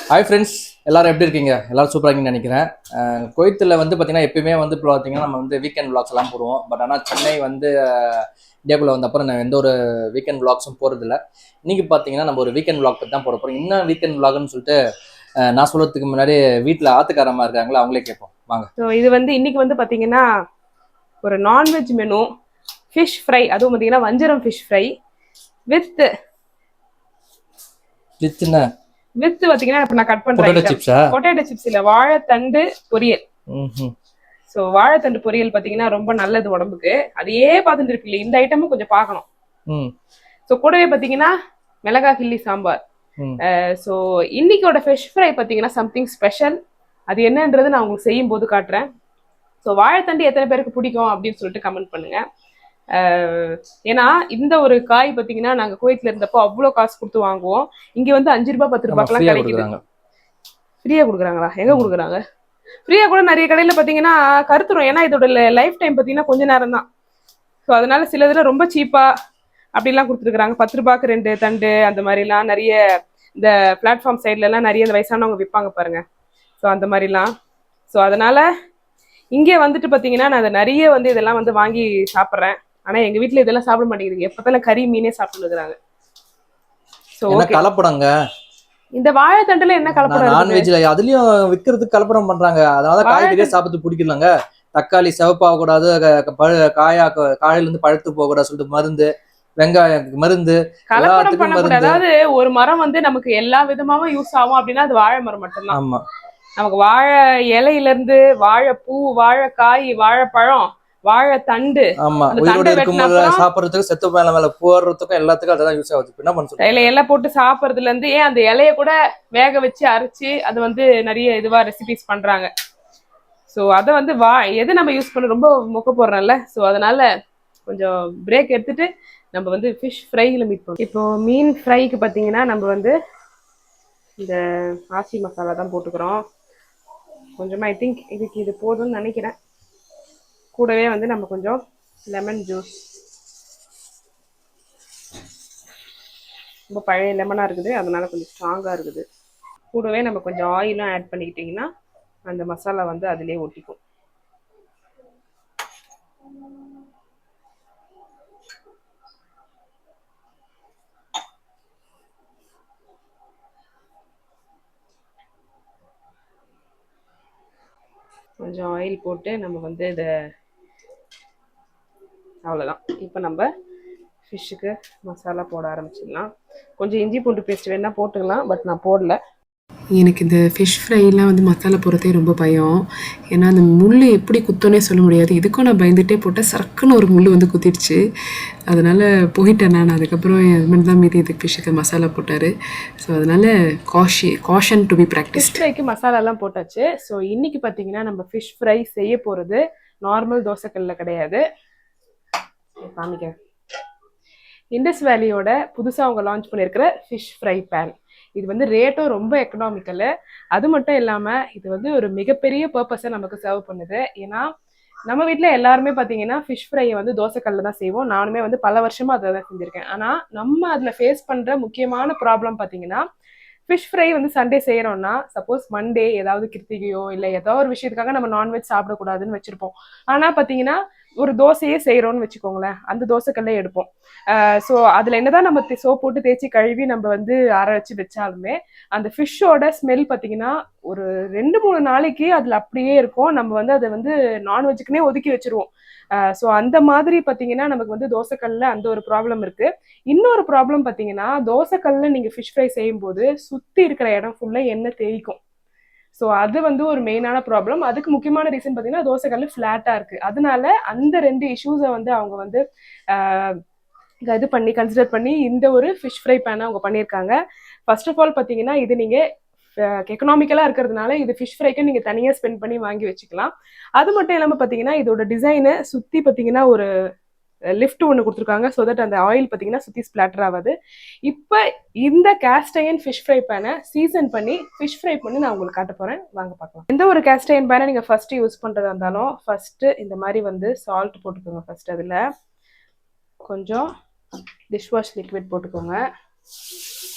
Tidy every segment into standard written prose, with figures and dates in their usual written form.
Hi friends, எல்லாரும் எப்படி இருக்கீங்க? எல்லாரும் சூப்பராக இருக்கீங்கன்னு நினைக்கிறேன். கோயத்தில் வந்து பார்த்தீங்கன்னா எப்பயுமே வந்து இப்போ பார்த்தீங்கன்னா நம்ம வந்து வீக்கெண்ட் விளாக்ஸ் எல்லாம் போடுவோம். பட் ஆனால் சென்னை வந்து இந்தியாவுக்குள்ள வந்த அப்புறம் நான் எந்த ஒரு வீக்கெண்ட் விளாக்ஸும் போகிறதில்ல. இன்னைக்கு பார்த்தீங்கன்னா நம்ம ஒரு வீக்கெண்ட் விளாக் பற்றி தான் போட போகிறோம். என்ன வீக்கெண்ட் விளாக்னு சொல்லிட்டு நான் சொல்கிறதுக்கு முன்னாடி வீட்டில் ஆத்துக்காரமா இருக்காங்களா, அவங்களே கேட்போம் வாங்க. ஸோ இது வந்து இன்னைக்கு வந்து பார்த்தீங்கன்னா ஒரு நான்வெஜ் மெனு, ஃபிஷ் ஃப்ரை, அதுவும் பார்த்தீங்கன்னா வஞ்சரம் ஃபிஷ் ஃப்ரை வித் வித்துனா வித் பார்த்தீங்கன்னா இப்போ நான் கட் பண்ணுறேன் பொட்டேட்டோ சிப்ஸா? பொட்டேட்டோ சிப்ஸ் இல்லை, வாழைத்தண்டு பொரியல். ஸோ வாழைத்தண்டு பொரியல் பார்த்தீங்கன்னா ரொம்ப நல்லது உடம்புக்கு. அதையே பார்த்துட்டு இருப்பீங்க, இந்த ஐட்டமும் கொஞ்சம் பார்க்கணும். ஸோ கூடவே பார்த்தீங்கன்னா மிளகா கிள்ளி சாம்பார். ஸோ இன்னைக்கோட ஃபிஷ் ஃப்ரை பார்த்தீங்கன்னா சம்திங் ஸ்பெஷல். அது என்னன்றது நான் உங்களுக்கு செய்யும் போது காட்டுறேன். ஸோ வாழைத்தண்டு எத்தனை பேருக்கு பிடிக்கும் அப்படின்னு சொல்லிட்டு கமெண்ட் பண்ணுங்க. ஏன்னா இந்த ஒரு காய் பார்த்தீங்கன்னா நாங்கள் குவைத்தில் இருந்தப்போ அவ்வளோ காசு கொடுத்து வாங்குவோம். இங்கே வந்து 5 ரூபாய் 10 ரூபாய்க்குலாம் கிடைக்குது. ஃப்ரீயா கொடுக்குறாங்களா? எங்க கொடுக்குறாங்க? ஃப்ரீயா கூட நிறைய கடையில் பார்த்தீங்கன்னா கருத்துரும். ஏன்னா இதோட லைஃப் டைம் பார்த்தீங்கன்னா கொஞ்ச நேரம் தான். ஸோ அதனால சில இதில் ரொம்ப சீப்பா அப்படிலாம் கொடுத்துருக்குறாங்க. 10 ரூபாய்க்கு 2 தண்டு அந்த மாதிரிலாம் நிறைய இந்த பிளாட்ஃபார்ம் சைட்லலாம் நிறைய இந்த வயசானவங்க விற்பாங்க பாருங்க. ஸோ அந்த மாதிரிலாம். ஸோ அதனால இங்கே வந்துட்டு பார்த்தீங்கன்னா நான் அதை நிறைய வந்து இதெல்லாம் வந்து வாங்கி சாப்பிட்றேன். ஆனால் எங்கள் வீட்டில் இதெல்லாம் சாப்பிட மாட்டேங்குது. எப்போத்தாலும் கறி மீனே சாப்பிட்டுருக்குறாங்க. ஸோ கலப்படங்க இந்த வாழைத்தண்டுல என்ன கலப்படம்? நான்வெஜ்ல அதுலயும் விற்கிறதுக்கு கலப்படம் பண்றாங்க. அதனால காய்கறியே சாப்பிட்டு பிடிக்கலங்க. தக்காளி சிவப்பாக கூடாது, காயில இருந்து பழுத்து போக கூடாது சொல்லிட்டு மருந்து, வெங்காயம் மருந்து கலப்படம் பண்ணக்கூடாது. அதாவது ஒரு மரம் வந்து நமக்கு எல்லா விதமாவும் யூஸ் ஆகும் அப்படின்னா அது வாழை மரம் மட்டும்தான். ஆமா, நமக்கு வாழை இலையில இருந்து வாழைப்பூ, வாழைக்காய், வாழைப்பழம், வாழைத்தண்டு, சாப்பிடறதுக்கு செத்து மேல போடுறதுக்கும் எல்லாத்துக்கும் அதான் யூஸ் ஆகுது. என்ன பண்ண இலை போட்டு சாப்பிடறதுல இருந்து ஏன் அந்த இலைய கூட வேக வச்சு அரைச்சு அது வந்து நிறைய இதுவா ரெசிபிஸ் பண்றாங்க. ஸோ அதை வந்து எது நம்ம யூஸ் பண்ண ரொம்ப மொக்க போடுறோம்ல. ஸோ அதனால கொஞ்சம் பிரேக் எடுத்துட்டு நம்ம வந்து ஃபிஷ் ஃப்ரைல மீட் பண்ணுவோம். இப்போ மீன் ஃப்ரைக்கு பார்த்தீங்கன்னா நம்ம வந்து இந்த ஆச்சி மசாலா தான் போட்டுக்கிறோம் கொஞ்சமாக. ஐ திங்க் இதுக்கு இது போதும்னு நினைக்கிறேன். கூடவே வந்து நம்ம கொஞ்சம் லெமன் ஜூஸ், ரொம்ப பழைய லெமனாக இருக்குது அதனால கொஞ்சம் ஸ்ட்ராங்காக இருக்குது. கூடவே நம்ம கொஞ்சம் ஆயிலும் ஆட் பண்ணிக்கிட்டிங்கன்னா அந்த மசாலா வந்து அதிலே ஒட்டிக்கும். கொஞ்சம் ஆயில் போட்டு நம்ம வந்து இதை அவ்வளோதான். இப்போ நம்ம ஃபிஷ்ஷுக்கு மசாலா போட ஆரம்பிச்சிடலாம். கொஞ்சம் இஞ்சி பூண்டு பேஸ்ட் வேணா போட்டுக்கலாம், பட் நான் போடல. எனக்கு இந்த ஃபிஷ் ஃப்ரைலாம் வந்து மசாலா போடுறதே ரொம்ப பயம். ஏன்னா அந்த முள் எப்படி குத்தோன்னே சொல்ல முடியாது. இதுக்கும் நான் பயந்துகிட்டே போட்டேன், சரக்குன்னு ஒரு முள் வந்து குத்திடுச்சு. அதனால் போயிட்டேன் நான். அதுக்கப்புறம் என் ஹஸ்பண்ட் தான் மீதி இதுக்கு ஃபிஷ்ஷுக்கு மசாலா போட்டார். ஸோ அதனால் caution to be practice. Fish ஃப்ரைக்கு மசாலாலாம் போட்டாச்சு. ஸோ இன்றைக்கி பார்த்தீங்கன்னா நம்ம ஃபிஷ் ஃப்ரை செய்ய போகிறது நார்மல் தோசைக்கல்ல கிடையாது. காமிக்க இண்டஸ் வேலியோட புதுசாக அவங்க லான்ச் பண்ணியிருக்கிற ஃபிஷ் ஃப்ரை பேன். இது வந்து ரேட்டும் ரொம்ப எக்கனாமிக்கலு. அது மட்டும் இல்லாமல் இது வந்து ஒரு மிகப்பெரிய பர்பஸை நமக்கு சர்வ் பண்ணுது. ஏன்னா நம்ம வீட்டில் எல்லாருமே பார்த்தீங்கன்னா ஃபிஷ் ஃப்ரையை வந்து தோசைக்கல்ல தான் செய்வோம். நானுமே வந்து பல வருஷமாக அதை தான் செஞ்சுருக்கேன். ஆனால் நம்ம அதில் ஃபேஸ் பண்ணுற முக்கியமான ப்ராப்ளம் பார்த்தீங்கன்னா ஃபிஷ் ஃப்ரை வந்து சண்டே செய்கிறோன்னா, சப்போஸ் மண்டே ஏதாவது கிருத்திகையோ இல்லை ஏதோ ஒரு விஷயத்துக்காக நம்ம நான்வெஜ் சாப்பிடக்கூடாதுன்னு வச்சுருப்போம். ஆனால் பார்த்தீங்கன்னா ஒரு தோசையே செய்கிறோன்னு வச்சுக்கோங்களேன், அந்த தோசைக்கல்லே எடுப்போம். ஸோ அதில் என்னதான் நம்ம சோப் போட்டு தேய்ச்சி கழுவி நம்ம வந்து அரைச்சி வச்சாலுமே அந்த ஃபிஷ்ஷோட ஸ்மெல் பார்த்தீங்கன்னா ஒரு 2-3 நாளைக்கு அதில் அப்படியே இருக்கும். நம்ம வந்து அதை வந்து நான்வெஜ்ஜுக்குன்னே ஒதுக்கி வச்சிருவோம். ஸோ அந்த மாதிரி பார்த்தீங்கன்னா நமக்கு வந்து தோசைக்கல்ல அந்த ஒரு ப்ராப்ளம் இருக்குது. இன்னொரு ப்ராப்ளம் பார்த்தீங்கன்னா தோசைக்கல்ல நீங்கள் ஃபிஷ் ஃப்ரை செய்யும்போது சுற்றி இருக்கிற இடம் ஃபுல்லாக எண்ணெய் தேய்க்கும். ஸோ அது வந்து ஒரு மெயினான ப்ராப்ளம். அதுக்கு முக்கியமான ரீசன் பார்த்தீங்கன்னா தோசைக்கல் ஃப்ளாட்டாக இருக்குது. அதனால அந்த 2 இஷ்யூஸை வந்து அவங்க வந்து இது பண்ணி கன்சிடர் பண்ணி இந்த ஒரு ஃபிஷ் ஃப்ரை பேனை அவங்க பண்ணியிருக்காங்க. ஃபர்ஸ்ட் ஆஃப் ஆல் பார்த்தீங்கன்னா இது நீங்கள் எக்கனாமிக்கலாக இருக்கிறதுனால இது ஃபிஷ் ஃப்ரைக்கு நீங்கள் தனியாக ஸ்பெண்ட் பண்ணி வாங்கி வச்சுக்கலாம். அது மட்டும் இல்லாமல் பார்த்தீங்கன்னா இதோட டிசைனை சுற்றி பார்த்தீங்கன்னா ஒரு லிஃப்ட் ஒன்று கொடுத்துருக்காங்க. ஸோ தட் அந்த ஆயில் பார்த்தீங்கன்னா சுற்றி ஸ்பிளாட்டர் ஆகாது. இப்போ இந்த கேஸ்ட் அயர்ன் ஃபிஷ் ஃப்ரை பேனை சீசன் பண்ணி ஃபிஷ் ஃப்ரை பண்ணி நான் உங்களுக்கு காட்ட போகிறேன், வாங்க பார்க்கலாம். எந்த ஒரு கேஸ்ட் அயர்ன் பேனை நீங்கள் ஃபஸ்ட்டு யூஸ் பண்ணுறதா இருந்தாலும் ஃபஸ்ட்டு இந்த மாதிரி வந்து சால்ட் போட்டுக்கோங்க. ஃபஸ்ட்டு அதில் கொஞ்சம் டிஷ்வாஷ் லிக்விட் போட்டுக்கோங்க.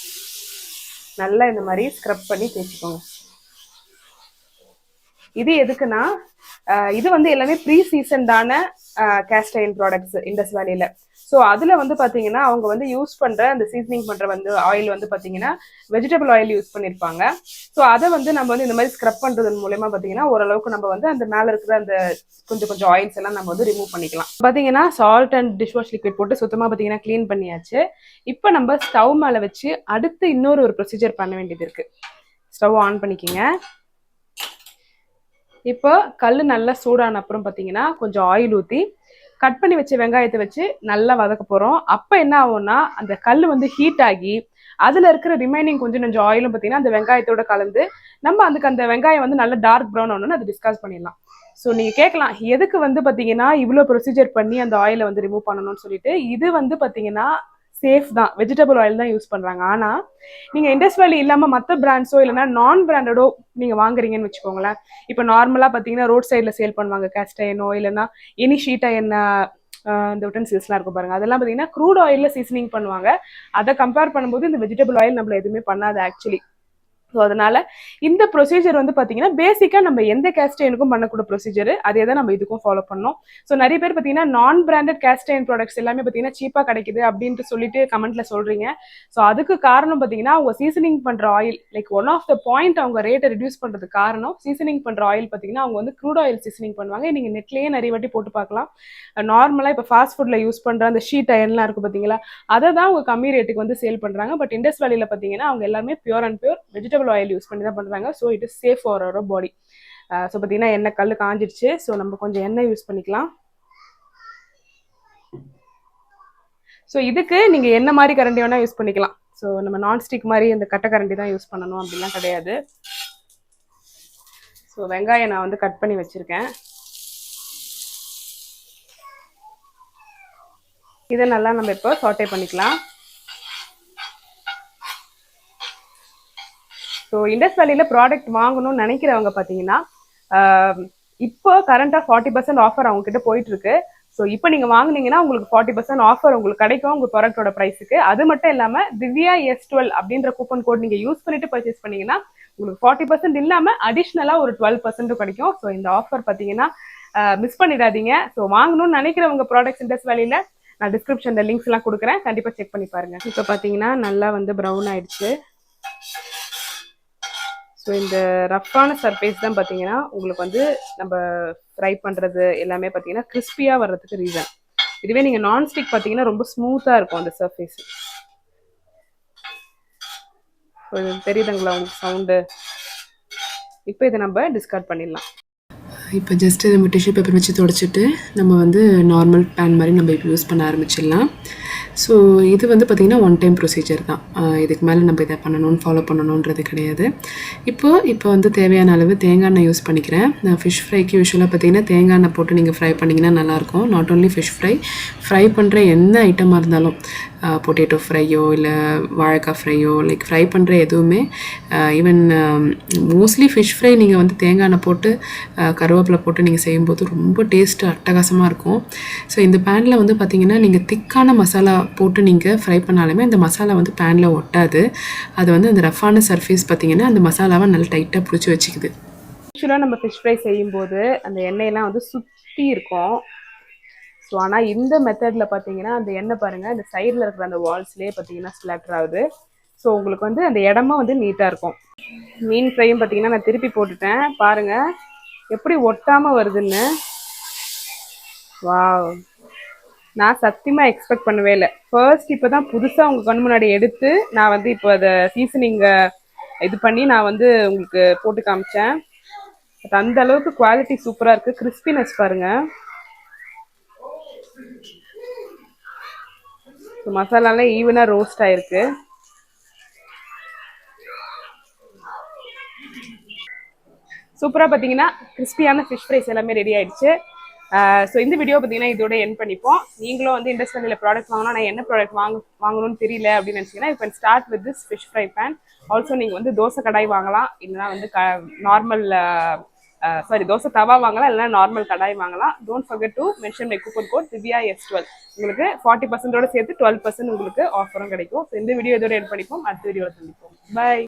நல்லா இந்த மாதிரி ஸ்க்ரப் பண்ணி தேய்ச்சிக்கோங்க. இது எதுக்குன்னா இது வந்து எல்லாமே ப்ரீ சீசன்டான கேஸ்ட் அயர்ன் ப்ராடக்ட்ஸ் இண்டஸ் வேலியில. ஸோ அதில் வந்து பார்த்தீங்கன்னா அவங்க வந்து யூஸ் பண்ணுற அந்த சீசனிங் பண்ணுற வந்து ஆயில் வந்து பார்த்தீங்கன்னா வெஜிடபிள் ஆயில் யூஸ் பண்ணியிருப்பாங்க. ஸோ அதை வந்து நம்ம வந்து இந்த மாதிரி ஸ்க்ரப் பண்ணுறது மூலமா பார்த்தீங்கன்னா ஓரளவுக்கு நம்ம வந்து அந்த மேலே இருக்கிற அந்த கொஞ்சம் ஆயில்ஸ் எல்லாம் நம்ம வந்து ரிமூவ் பண்ணிக்கலாம். பார்த்தீங்கன்னா salt and dish wash liquid போட்டு சுத்தமாக பார்த்தீங்கன்னா க்ளீன் பண்ணியாச்சு. இப்போ நம்ம ஸ்டவ் மேலே வச்சு அடுத்து இன்னொரு ப்ரொசீஜர் பண்ண வேண்டியது இருக்கு. ஸ்டவ் ஆன் பண்ணிக்கிங்க. இப்போ கல் நல்லா சூடான அப்புறம் பார்த்தீங்கன்னா கொஞ்சம் ஆயில் ஊற்றி கட் பண்ணி வச்ச வெங்காயத்தை வச்சு நல்லா வதக்க போகிறோம். அப்போ என்ன ஆகும்னா அந்த கல் வந்து ஹீட் ஆகி அதில் இருக்கிற ரிமைனிங் கொஞ்சம் ஆயிலும் பார்த்தீங்கன்னா அந்த வெங்காயத்தோட கலந்து நம்ம அதுக்கு அந்த வெங்காயம் வந்து நல்லா டார்க் ப்ரௌன் ஆகணும்னு அதை டிஸ்கஸ் பண்ணிடலாம். ஸோ நீங்கள் கேட்கலாம் எதுக்கு வந்து பார்த்தீங்கன்னா இவ்வளோ ப்ரொசீஜர் பண்ணி அந்த ஆயிலை வந்து ரிமூவ் பண்ணணும்னு சொல்லிட்டு. இது வந்து பார்த்தீங்கன்னா சேஃப் தான், வெஜிடபிள் ஆயில் தான் யூஸ் பண்ணுறாங்க. ஆனால் நீங்கள் இண்டஸ் வேலி இல்லாமல் மற்ற பிராண்ட்ஸோ இல்லைன்னா நான் பிராண்டடோ நீங்கள் வாங்குறீங்கன்னு வச்சுக்கோங்களேன். இப்போ நார்மலாக பார்த்தீங்கன்னா ரோட் சைடில் சேல் பண்ணுவாங்க கேஸ்ட் அயர்னோ இல்லைன்னா எனி ஷீட் அயர்ன் இந்த யூட்டன்சில்ஸ்லாம் இருக்கும் பாருங்க. அதெல்லாம் பார்த்தீங்கன்னா க்ரூட் ஆயிலில் சீசனிங் பண்ணுவாங்க. அதை கம்பேர் பண்ணும்போது இந்த வெஜிடபிள் ஆயில் நம்மள எதுவுமே பண்ணாது ஆக்சுவலி. ஸோ அதனால இந்த ப்ரொசீஜர் வந்து பார்த்தீங்கன்னா பேசிக்காக நம்ம எந்த கேஸ்ட் அயர்னுக்கும் பண்ணக்கூடிய ப்ரொசீஜர் அதே தான் நம்ம இதுக்கும் ஃபாலோ பண்ணோம். ஸோ நிறைய பேர் பார்த்தீங்கன்னா நான் பிராண்டட் கேஸ்ட் அயர்ன் ப்ராடக்ட்ஸ் எல்லாமே பார்த்தீங்கன்னா சீப்பாக கிடைக்குது அப்படின்ட்டு சொல்லிட்டு கமெண்ட்ல சொல்றீங்க. ஸோ அதுக்கு காரணம் பார்த்தீங்கன்னா அவங்க சீசனிங் பண்ற oil like one of the point அவங்க ரேட்டை ரெடியூஸ் பண்றதுக்கு காரணம் சீசனிங் பண்ற ஆயில் பார்த்தீங்கன்னா அவங்க வந்து க்ரூட் ஆயில் சீசனிங் பண்ணுவாங்க. நீங்க நெட்லேயே நிறைய வாட்டி போட்டு பார்க்கலாம். நார்மலாக இப்போ ஃபாஸ்ட் ஃபுட்ல யூஸ் பண்ற அந்த ஷீட் அயர்ன்லாம் இருக்கு பார்த்தீங்களா, அதை தான் அவங்க கம்மி ரேட்டுக்கு வந்து சேல் பண்றாங்க. பட் இண்டஸ் வேலியில பார்த்தீங்கன்னா அவங்க எல்லாமே pure and pure vegetable oil use பண்ணி தான் பண்றாங்க. So it is safe for our body. So பார்த்தீங்கன்னா எண்ணெய் கல் காஞ்சிடுச்சு. ஸோ நம்ம கொஞ்சம் எண்ணெய் யூஸ் பண்ணிக்கலாம். ஸோ இதுக்கு நீங்க என்ன மாதிரி கரண்டி வேணா யூஸ் பண்ணிக்கலாம். ஸோ நம்ம நான்ஸ்டிக் மாதிரி இந்த கட்டை கரண்டி தான் யூஸ் பண்ணணும் அப்படிலாம் கிடையாது. ஸோ வெங்காயம் நான் வந்து கட் பண்ணி வச்சிருக்கேன். இதை நல்லா நம்ம இப்போ சாட்டே பண்ணிக்கலாம். ஸோ இண்டஸ் வேலியில் ப்ராடக்ட் வாங்கணும்னு நினைக்கிறவங்க பார்த்தீங்கன்னா இப்போ கரண்டாக 40% ஆஃபர் அவங்க கிட்ட போயிட்டு இருக்கு. ஸோ இப்போ நீங்கள் வாங்கினீங்கன்னா உங்களுக்கு 40% ஆஃபர் உங்களுக்கு கிடைக்கும் உங்கள் ப்ராடக்டோட ப்ரைஸுக்கு. அது மட்டும் இல்லாமல் திவ்யா S12 அப்படின்ற கூப்பன் கோட் நீங்கள் யூஸ் பண்ணிட்டு பர்ச்சேஸ் பண்ணீங்கன்னா உங்களுக்கு 40% இல்லாமல் அடிஷ்னலாக ஒரு 12% கிடைக்கும். ஸோ இந்த ஆஃபர் பார்த்தீங்கன்னா மிஸ் பண்ணிடாதீங்க. ஸோ வாங்கணும்னு நினைக்கிறவங்க ப்ராடக்ட்ஸ் இண்டஸ் வேலியில் நான் டிஸ்கிரிப்ஷனில் லிங்க்ஸ் எல்லாம் கொடுக்குறேன், கண்டிப்பாக செக் பண்ணி பாருங்க. இப்போ பார்த்தீங்கன்னா நல்லா வந்து ப்ரௌன் ஆயிடுச்சு. ஸோ இந்த ரஃப்பான சர்ஃபேஸ் தான் பார்த்தீங்கன்னா உங்களுக்கு வந்து நம்ம ஃப்ரை பண்ணுறது எல்லாமே பார்த்தீங்கன்னா கிறிஸ்பியாக வர்றதுக்கு ரீசன். இதுவே நீங்கள் நான்ஸ்டிக் பார்த்தீங்கன்னா ரொம்ப ஸ்மூத்தாக இருக்கும் அந்த சர்ஃபேஸ். தெரியுதுங்களா உங்களுக்கு சவுண்டு? இப்போ இதை நம்ம டிஸ்கார்ட் பண்ணிடலாம். இப்போ ஜஸ்ட்டு நம்ம டிஷ்யூ பேப்பர் வச்சு துடைச்சிட்டு நம்ம வந்து நார்மல் பேன் மாதிரி நம்ம இப்போ யூஸ் பண்ண ஆரம்பிச்சிடலாம். ஸோ இது வந்து பார்த்திங்கன்னா ஒன் டைம் ப்ரொசீஜர் தான். இதுக்கு மேலே நம்ம இதை பண்ணணும்னு ஃபாலோ பண்ணணுன்றது கிடையாது. இப்போ வந்து தேவையான அளவு தேங்காய் எண்ணெய் யூஸ் பண்ணிக்கிறேன். நான் ஃபிஷ் ஃப்ரைக்கு யூஸ்வலாக பார்த்திங்கன்னா தேங்காய் எண்ணெய் போட்டு நீங்கள் ஃப்ரை பண்ணிங்கன்னா நல்லாயிருக்கும். நாட் ஓன்லி ஃபிஷ் ஃப்ரை பண்ணுற எந்த ஐட்டமாக இருந்தாலும் பொட்டேட்டோ ஃப்ரையோ இல்லை வாழைக்காய் ஃப்ரையோ லைக் ஃப்ரை பண்ணுற எதுவுமே ஈவன் மோஸ்ட்லி ஃபிஷ் ஃப்ரை நீங்கள் வந்து தேங்காய் எண்ணெய் போட்டு கருவேப்பிலை போட்டு நீங்கள் செய்யும்போது ரொம்ப டேஸ்ட்டு அட்டகாசமாக இருக்கும். ஸோ இந்த பேனில் வந்து பார்த்திங்கன்னா நீங்கள் திக்கான மசாலா போட்டு நீங்கள் ஃப்ரை பண்ணாலுமே அந்த மசாலா வந்து பேனில் ஒட்டாது. அது வந்து அந்த ரஃப்பான சர்ஃபேஸ் பார்த்திங்கன்னா அந்த மசாலாவை நல்லா டைட்டாக பிடிச்சி வச்சுக்குது. ஆக்சுவலாக நம்ம ஃபிஷ் ஃப்ரை செய்யும்போது அந்த எண்ணெயெல்லாம் வந்து சுற்றி இருக்கும். ஸோ ஆனால் இந்த மெத்தடில் பார்த்தீங்கன்னா அந்த எண்ணெய் பாருங்கள் இந்த சைடில் இருக்கிற அந்த வால்ஸ்லேயே பார்த்தீங்கன்னா ஸ்ப்ளாட்டர் ஆகுது. ஸோ உங்களுக்கு வந்து அந்த இடமா வந்து நீட்டாக இருக்கும். மீன் ஃப்ரையும் பார்த்தீங்கன்னா நான் திருப்பி போட்டுட்டேன் பாருங்கள் எப்படி ஒட்டாமல் வருதுன்னு. வாவ், நான் சத்தியமாக எக்ஸ்பெக்ட் பண்ணவே இல்லை. ஃபர்ஸ்ட் இப்போ தான் புதுசாக உங்கள் கண் முன்னாடி எடுத்து நான் வந்து இப்போ அதை சீசனிங்கை இது பண்ணி நான் வந்து உங்களுக்கு போட்டு காமிச்சேன். பட் அந்த அளவுக்கு குவாலிட்டி சூப்பராக இருக்குது. கிறிஸ்பினஸ் பாருங்கள். மசாலாலாம் ஈவனாக ரோஸ்ட் ஆயிருக்கு. சூப்பராக பார்த்தீங்கன்னா கிறிஸ்பியான ஃபிஷ் ஃப்ரைஸ் எல்லாமே ரெடி ஆயிடுச்சு. ஸோ இந்த வீடியோ பார்த்தீங்கன்னா இதோட எண்ட் பண்ணிப்போம். நீங்களும் வந்து இண்டஸ் வேலியில் ப்ராடக்ட் வாங்கினா நான் என்ன ப்ராடக்ட் வாங்கணும்னு தெரியல அப்படின்னு நினச்சிங்கன்னா இப்போ start with this fish fry pan. Also நீங்கள் வந்து தோசை கடாய் வாங்கலாம், இல்லைனா வந்து நார்மல் தோசை தவா வாங்கலாம், இல்லைனா நார்மல் கடாய் வாங்கலாம். Don't forget to mention my coupon code Divya S12. உங்களுக்கு 40% சேர்த்து 12% உங்களுக்கு ஆஃபரும் கிடைக்கும். ஸோ இந்த வீடியோ இதோட எண்ட் பண்ணிப்போம். அடுத்த வீடியோவில் சந்திப்போம். பை.